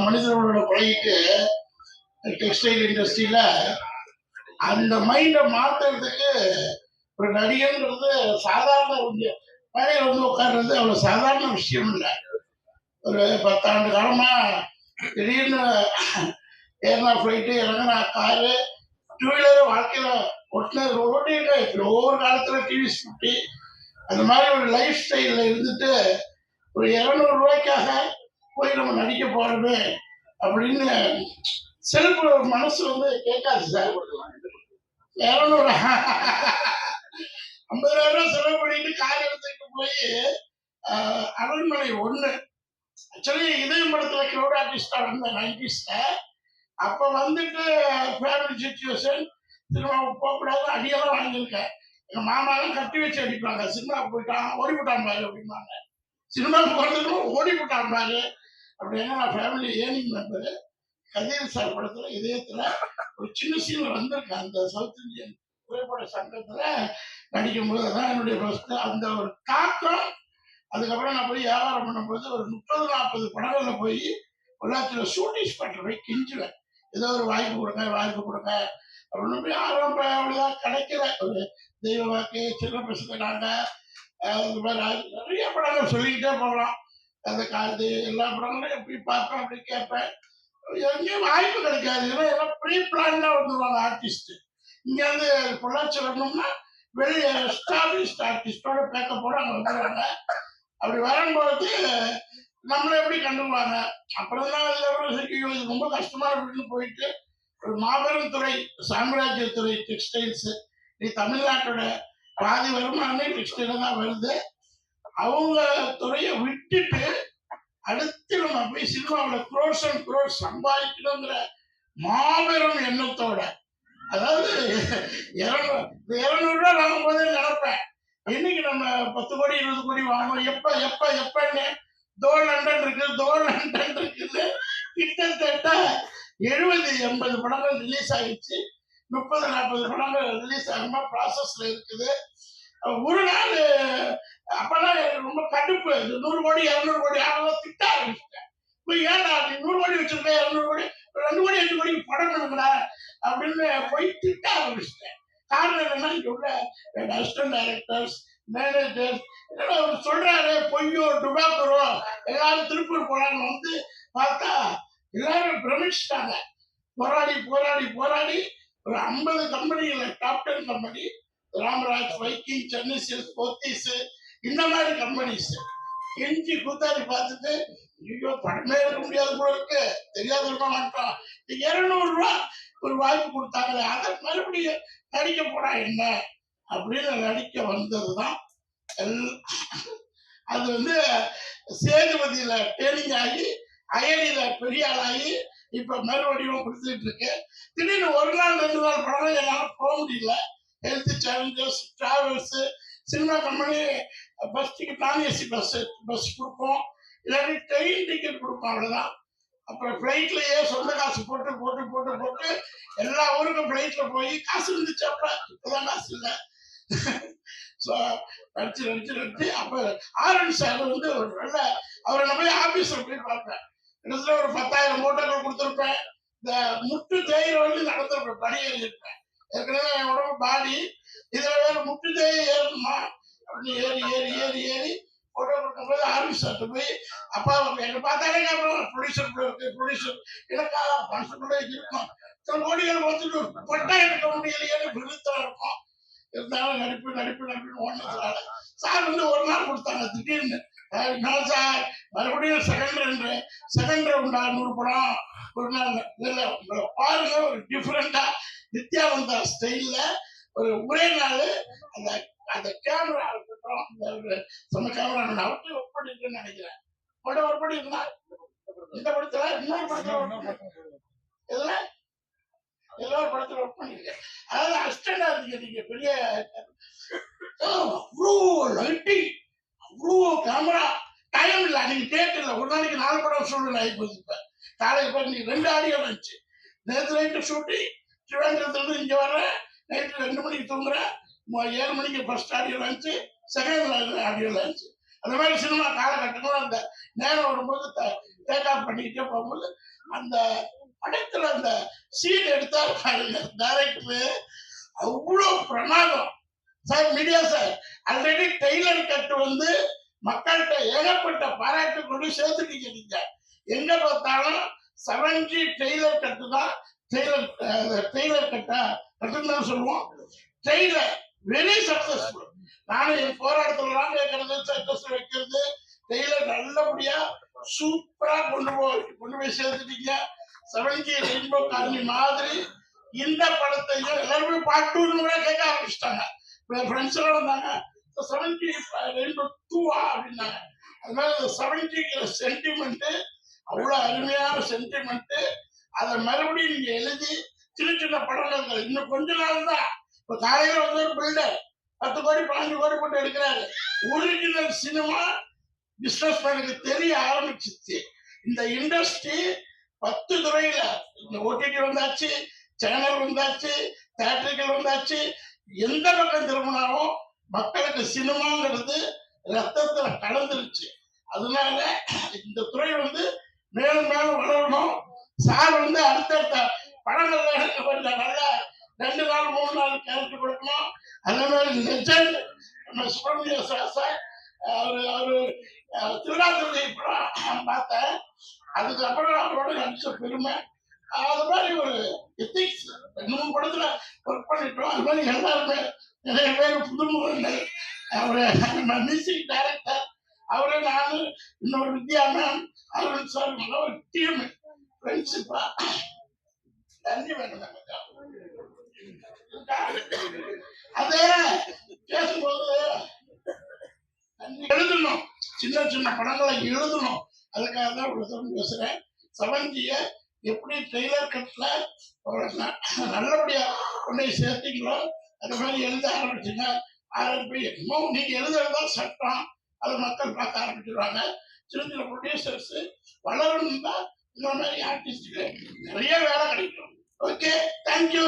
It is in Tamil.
மனிதர்களோட பழகிட்டு டெக்ஸ்டைல் இண்டஸ்ட்ரியில அந்த மைண்டை மாத்துறதுக்கு ஒரு நடிகன்றது சாதாரண வேலையில் வந்து உட்கார்றது அவ்வளோ சாதாரண விஷயம் இல்லை. ஒரு 10 ஆண்டு காலமா திடீர்னு ஏர்னா ஃப்ளைட்டு இறங்கினா காரு டூ வீலர் வாழ்க்கையில ஓட்டிட்டு ஒவ்வொரு காலத்துல டிவி சுட்டி அந்த மாதிரி ஒரு லைஃப் ஸ்டைல்ல இருந்துட்டு ஒரு 200 ரூபாய்க்காக போய் நம்ம நடிக்க போறது அப்படின்னு செல்ஃப் மனசு வந்து கேட்காது சார். 200 50,000 ரூபாய் செலவு பண்ணிட்டு கார் எடுத்துட்டு போய் அரண்மனை 1 ஆக்சுவலி இதயம் படத்துல கிரௌட் ஆர்டிஸ்டா இருந்த 90ஸ்ல அப்ப வந்துட்டு ஃபேமிலி சிச்சுவேஷன் சினிமாவுக்கு போகக்கூடாது அடியெல்லாம் வாங்கியிருக்கேன். எங்க மாமாலாம் கட்டி வச்சு அடிப்பாங்க. சினிமாவுக்கு போயிட்டான் ஓடிவிட்டான் பாரு அப்படிம்பாங்க. சினிமாவுக்கு போறதுக்கு ஓடிவிட்டான் பாரு அப்படின்னா நான் ஃபேமிலி ஏர்னிங் மெம்பரு. கதிர் சார் படத்துல இதயத்துல ஒரு சின்ன சீன் வந்திருக்கேன். அந்த சவுத் இந்தியன் திரைப்பட சங்கத்துல நடிக்கும் போது தான் என்னுடைய ஃபர்ஸ்ட் அந்த ஒரு தாக்கம். அதுக்கப்புறம் நான் போய் வியாபாரம் பண்ணும்போது ஒரு 30-40 படங்கள்ல போய் பொள்ளாச்சியில் ஷூட்டிங் ஸ்பாட்டில் போய் கெஞ்சுவேன். ஏதோ ஒரு வாய்ப்பு கொடுங்க அப்படின்னு போய் அப்படிதான் கிடைக்கிற ஒரு தெய்வ வாக்கு சின்ன பசங்க இந்த மாதிரி நிறைய படங்கள் சொல்லிக்கிட்டே போகலாம். அந்த காலத்து எல்லா படங்களும் எப்படி பார்ப்பேன் அப்படி கேட்பேன். எங்கேயும் வாய்ப்பு கிடைக்காது. ஏன்னா எல்லாம் ப்ரீ பிளான்டா வந்துடுவாங்க ஆர்டிஸ்ட். இங்க வந்து பொள்ளாச்சி வரணும்னா வெளியே எஸ்டாப்ளிஷ்ட் ஆர்டிஸ்டோட பேக்கப்போட அங்கே வந்துடுவாங்க. அப்படி வரும்போது நம்மளை எப்படி கண்டுக்குவாங்க. அப்புறம் தான் ரொம்ப கஷ்டமா அப்படின்னு போயிட்டு ஒரு மாபெரும் துறை சாம்ராஜ்ய துறை டெக்ஸ்டைல்ஸ். நீ தமிழ்நாட்டோட பாதி வருமானமே டெக்ஸ்டைல தான் வருது. அவங்க துறையை விட்டுட்டு அடுத்து நம்ம போய் சினிமாவில் குரோர்ஸ் அண்ட் குரோர்ஸ் சம்பாதிக்கணுங்கிற மாபெரும் எண்ணத்தோட, அதாவது 200 ரூபாய் வாங்கும் போதே நினைப்பேன் இன்னைக்கு நம்ம 10 கோடி 20 கோடி வாங்கணும். எப்பன்னு தோல் லண்டன் இருக்குது. கிட்டத்தட்ட 70-80 படங்கள் ரிலீஸ் ஆகிடுச்சு. 30-40 படங்கள் ரிலீஸ் ஆகுமா ப்ராசஸ்ல இருக்குது. ஒரு நாள் அப்பெல்லாம் எனக்கு ரொம்ப கடுப்பு. 100 கோடி 200 கோடி ஆகலாம் திட்ட ஆரம்பிச்சிட்டேன். இப்போ ஏன்னா நீ 100 கோடி வச்சிருக்கேன் 200 கோடி 2 கோடி 5 கோடிக்கு படம் பண்ணுங்களா அப்படின்னு போய் திட்ட ஆரம்பிச்சிட்டேன். காரணம் என்னன்னா இங்க உள்ள அசிஸ்டன்ட் டைரக்டர்ஸ் மேனேஜர்ஸ் அவர் சொல்றாரு பொய்யோ டுபாக்கரோ எல்லாரும் திருப்பூர் போறான்னு வந்து பார்த்தா எல்லாரும் பிரமிச்சிட்டாங்க. போராடி ஒரு 50 கம்பெனிகளை top 10 company Ramraj, Viking, Chennai silk, Pothys இந்த மாதிரி கம்பெனிஸ் கெஞ்சி கூத்தாடி பார்த்துட்டு ஐயோ படமே எடுக்க முடியாது போல இருக்கு, தெரியாது இருக்க மாட்டோம். 200 ரூபாய் ஒரு வாய்ப்பு கொடுத்தாங்களே அதை மறுபடியும் நடிக்க போனா என்ன அப்படின்னு நடிக்க வந்ததுதான். அது வந்து சேதுபதியில ட்ரெயினிங் ஆகி அயலியில பெரிய ஆளாகி இப்ப மறுபடியும் கொடுத்துட்டு இருக்கு. திடீர்னு ஒரு நாள் 2 நாள் படம் என்னால போக முடியல. Health challenges, travels, cinema company bus ticket நான் ஏசி பஸ் கொடுப்போம், இல்லாட்டி ட்ரெயின் டிக்கெட் கொடுப்போம், அவ்வளவுதான். அப்புறம் ஃப்ளைட்லயே சொந்த காசு போட்டு எல்லா ஊருக்கும் ஃப்ளைட்ல போய் காசு இருந்துச்சு. அப்ப இப்பதான் காசு இல்லை. நடிச்சு அப்ப ஆரன் சார் வந்து ஒரு நல்ல அவரை நம்ம போய் ஆபீஸ்ல போய் பார்ப்பேன். கிட்டத்தட்ட ஒரு 10,000 மூட்டைகள் கொடுத்துருப்பேன். இந்த முட்டு தேயிற வந்து நடந்திருப்பேன், படி ஏறியிருப்பேன். ஏற்கனவே என் உடம்பு பாடி, இதுல வேற முட்டு தேய் ஏறணுமா அப்படின்னு ஏறி போட்டோ கொடுக்கும்போது ஆபீஸ்ல போய் அப்பா என்ன பார்த்தாலே ப்ரொடியூசர் எனக்கா மனசுக்குள்ளே இருக்கும். சில கோடிகள் வந்துட்டு பட்டா எடுக்க முடியலையே விழுத்தம் இருக்கும். இருந்தாலும் நடிப்பு ஓடுனதுனால சார் வந்து ஒரு நாள் கொடுத்தாங்க. திடீர்னு சார் மறுபடியும் செகண்ட் ரவுண்டா 100 படம் ஒரு நாள் பாருங்க. ஒரு டிஃப்ரெண்டா நித்யானந்தா ஸ்டைல்ல ஒரு ஒரே நாள் அந்த கேமரா இருக்கட்டும், சொன்ன கேமரா நான் அவர்கிட்ட ஒர்க் பண்ணிருக்கேன்னு நினைக்கிறேன். ஒர்க் பண்ணிருந்தா இந்த படத்துல இன்னொரு படத்துல இதுல ஏதோ ஒரு படத்துல ஒர்க் பண்ணிருக்கேன். அதாவது அசிஸ்டண்டா இருக்கீங்க நீங்க பெரிய அவ்வளோ லைட்டிங் அவ்வளோ கேமரா டைம் இல்லை. நீங்க தேட்டர்ல ஒரு நாளைக்கு 4 படம் சூழ்நிலை ஆகிப்போகுது. இப்ப காலையில் போய் நீங்க 2 ஆடியோ இருந்துச்சு. நேற்று நைட்டு ஷூட்டிங் திருவனந்தபுரத்துல இருந்து இங்க வர்றேன். நைட்டு 2 மணிக்கு தூங்குறேன். 7 மணிக்கு ஃபர்ஸ்ட் ஆடியோ இருந்துச்சு, செகண்ட் ஆடியோ இருந்துச்சு. அந்த மாதிரி சினிமா காலகட்டங்களும் அந்த நேரம் வரும்போது டேக் ஆஃப் பண்ணிக்கிட்டே போகும்போது அந்த படத்துல அந்த சீன் எடுத்தாரு பாருங்க டைரக்டர், அவ்வளோ பிரமாதம் sir. Media sir already trailer cut வந்து மக்கள்கிட்ட ஏகப்பட்ட பாராட்டு கொண்டு சேர்த்துட்டீங்க. நீங்க எங்க பார்த்தாலும் 7G டெய்லர் கட்டு தான். டெய்லர் கட்டுன்னு தான் சொல்லுவோம். Trailer very successful. நானும் என் போராட்டத்துலாம் கேட்கறது, சர்க்கஸ் வைக்கிறது, டெய்லர் நல்லபடியா சூப்பரா கொண்டு போய் சேர்த்துட்டீங்க. 7G ரெயின்போ காலனி மாதிரி இந்த படத்தையும் எல்லாருமே பார்ட் 2 கூட கேட்க ஆரம்பிச்சிட்டாங்க. ஃப்ரெண்ட்ஸ் எல்லாம் வந்தாங்க, 7G ரெயின்போ 2 அப்படின்னாங்க. அதனால இந்த 7Gங்கிற சென்டிமெண்ட் அவ்வளவு அருமையான சென்டிமெண்ட். அதை மறுபடியும் நீங்க எழுதி சின்ன சின்ன படங்கள் இன்னும் கொஞ்ச நாள் தான். இப்ப காலையில வந்து ஒரு பில்டர் 10 கோடி 12 கோடி போட்டு எடுக்கிறாரு. ஒரிஜினல் சினிமா பிசினஸ் மேனுக்கு தெரிய ஆரம்பிச்சிச்சு. இந்த இண்டஸ்ட்ரி 10 துறையில இந்த ஓடிடி வந்தாச்சு, சேனல் வந்தாச்சு, தியேட்டர்கள் வந்தாச்சு. எந்த பக்கம் திரும்பினாலும் மக்களுக்கு சினிமாங்கிறது ரத்தத்துல கலந்துருச்சு. அதனால இந்த துறை வந்து மேலும் மேலும் வளரணும். சார் வந்து அடுத்தடுத்த படங்கள்ல எனக்கு கொஞ்சம் நல்லா 2 நாள் 3 நாள் கேரக்டர் கொடுக்கணும். அதே மாதிரி லெஜண்ட் நம்ம சுப்பிரமணிய சார் அவரு திருடாத்துறை படம் பார்த்தேன். அதுக்கப்புறம் அவரோட நடிச்ச பெருமை. அது மாதிரி ஒரு எத்திக்ஸ் 2-3 படத்துல ஒர்க் பண்ணிட்டோம். அது மாதிரி எல்லாருமே நிறைய பேர் புதுமுகங்கள். அவரு மியூசிக் டைரக்டர் அவரு, நானு, இன்னொரு வித்யா மேம், அருண் சார், ஒரு டீம் ஃப்ரெண்ட்ஷிப்பா நன்றி வேணும். அதே பேசும்போது எழுதணும், சின்ன சின்ன படங்களை எழுதணும். அதுக்காக தான் இவ்வளவு பேசுறேன். 7G எப்படி ட்ரெய்லர் கட்ல நல்லபடியா கொண்டு சேர்த்தீங்களோ அது மாதிரி எழுத ஆரம்பிச்சுங்க. இன்னும் நீங்க எழுதுறதா சட்டம், அதை மக்கள் பார்க்க ஆரம்பிச்சிருவாங்க. சின்ன சின்ன ப்ரொடியூசர்ஸ் வளரணும் தான் இந்த மாதிரி ஆர்டிஸ்டுக்கு நிறைய வேலை கிடைக்கும். Okay, thank you.